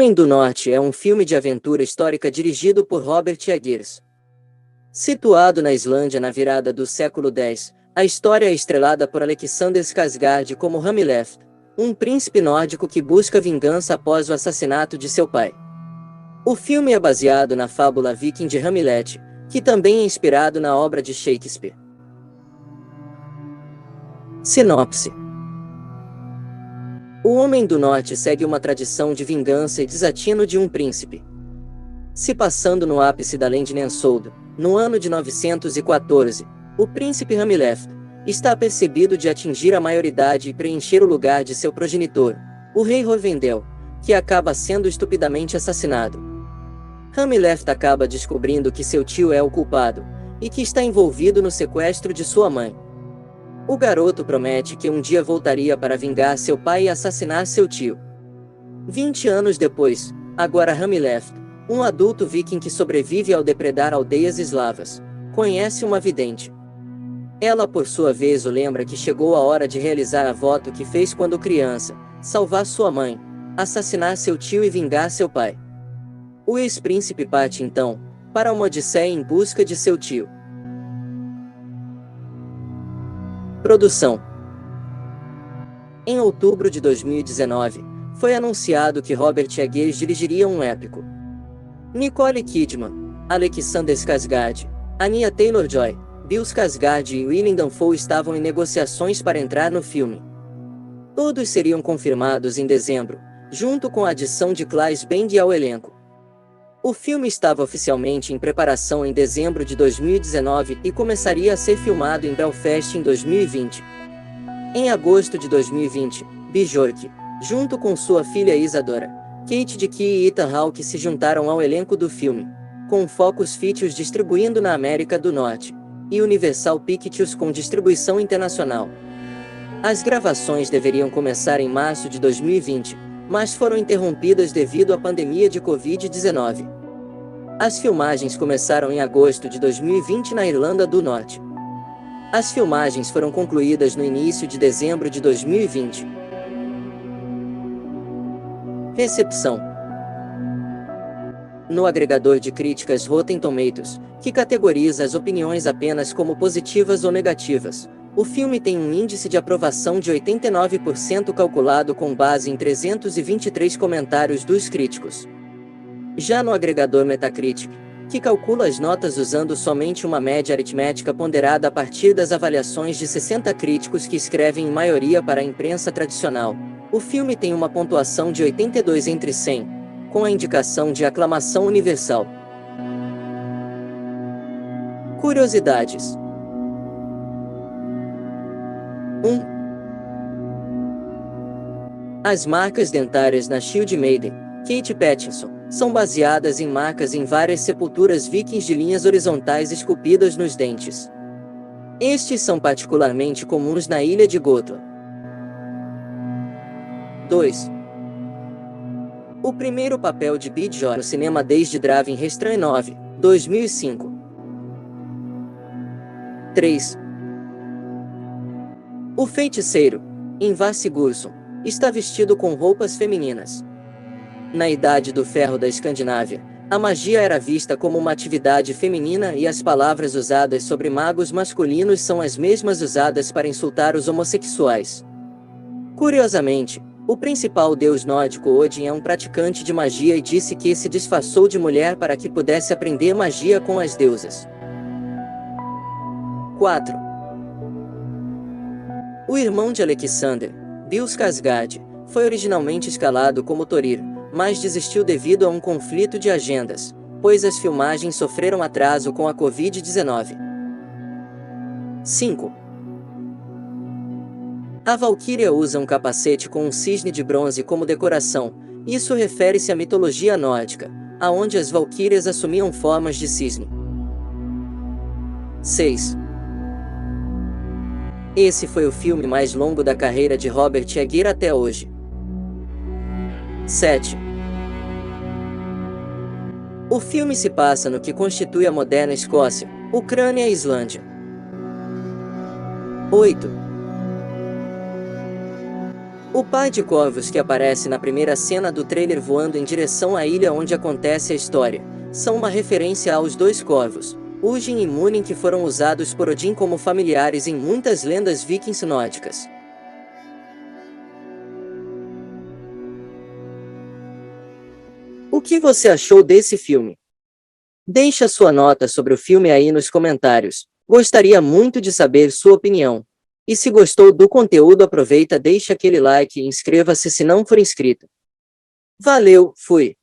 Homem do Norte é um filme de aventura histórica dirigido por Robert Eggers. Situado na Islândia na virada do século X, a história é estrelada por Alexander Skarsgård como Hamlet, um príncipe nórdico que busca vingança após o assassinato de seu pai. O filme é baseado na fábula viking de Hamlet, que também é inspirado na obra de Shakespeare. Sinopse: O Homem do Norte segue uma tradição de vingança e desatino de um príncipe. Se passando no ápice da lenda Nensold, no ano de 914, o príncipe Hamlet está apercebido de atingir a maioridade e preencher o lugar de seu progenitor, o rei Rhovendel, que acaba sendo estupidamente assassinado. Hamlet acaba descobrindo que seu tio é o culpado, e que está envolvido no sequestro de sua mãe. O garoto promete que um dia voltaria para vingar seu pai e assassinar seu tio. 20 anos depois, agora Hamlet, um adulto viking que sobrevive ao depredar aldeias eslavas, conhece uma vidente. Ela por sua vez o lembra que chegou a hora de realizar a voto que fez quando criança, salvar sua mãe, assassinar seu tio e vingar seu pai. O ex-príncipe parte então, para uma odisseia em busca de seu tio. Produção. Em outubro de 2019, foi anunciado que Robert Eggers dirigiria um épico. Nicole Kidman, Alexander Skarsgård, Anya Taylor-Joy, Bill Skarsgård e Willem Dafoe estavam em negociações para entrar no filme. Todos seriam confirmados em dezembro, junto com a adição de Claes Bang ao elenco. O filme estava oficialmente em preparação em dezembro de 2019 e começaria a ser filmado em Belfast em 2020. Em agosto de 2020, Bjork, junto com sua filha Isadora, Kate Dickie e Ethan Hawke se juntaram ao elenco do filme, com Focus Features distribuindo na América do Norte, e Universal Pictures com distribuição internacional. As gravações deveriam começar em março de 2020, mas foram interrompidas devido à pandemia de Covid-19. As filmagens começaram em agosto de 2020 na Irlanda do Norte. As filmagens foram concluídas no início de dezembro de 2020. Recepção. No agregador de críticas Rotten Tomatoes, que categoriza as opiniões apenas como positivas ou negativas, o filme tem um índice de aprovação de 89% calculado com base em 323 comentários dos críticos. Já no agregador Metacritic, que calcula as notas usando somente uma média aritmética ponderada a partir das avaliações de 60 críticos que escrevem em maioria para a imprensa tradicional, o filme tem uma pontuação de 82 entre 100, com a indicação de aclamação universal. Curiosidades. 1. As marcas dentárias na Shield Maiden, Kate Pattinson, são baseadas em marcas em várias sepulturas vikings de linhas horizontais esculpidas nos dentes. Estes são particularmente comuns na ilha de Gotland. 2. O primeiro papel de Bjorn no cinema desde Draven Restrain 9, 2005. 3. O feiticeiro, Ingvar Sigurdsson, está vestido com roupas femininas. Na Idade do Ferro da Escandinávia, a magia era vista como uma atividade feminina e as palavras usadas sobre magos masculinos são as mesmas usadas para insultar os homossexuais. Curiosamente, o principal deus nórdico Odin é um praticante de magia e disse que se disfarçou de mulher para que pudesse aprender magia com as deusas. 4. O irmão de Alexander, Bill Skarsgård, foi originalmente escalado como Thorir, mas desistiu devido a um conflito de agendas, pois as filmagens sofreram atraso com a Covid-19. 5. A Valquíria usa um capacete com um cisne de bronze como decoração. Isso refere-se à mitologia nórdica, aonde as valquírias assumiam formas de cisne. 6. Esse foi o filme mais longo da carreira de Robert Eggers até hoje. 7. O filme se passa no que constitui a moderna Escócia, Ucrânia e Islândia. 8. O par de corvos que aparece na primeira cena do trailer voando em direção à ilha onde acontece a história, são uma referência aos dois corvos, Hugin e Munin, que foram usados por Odin como familiares em muitas lendas vikings nórdicas. O que você achou desse filme? Deixe a sua nota sobre o filme aí nos comentários, gostaria muito de saber sua opinião. E se gostou do conteúdo, aproveita, deixa aquele like e inscreva-se se não for inscrito. Valeu, fui!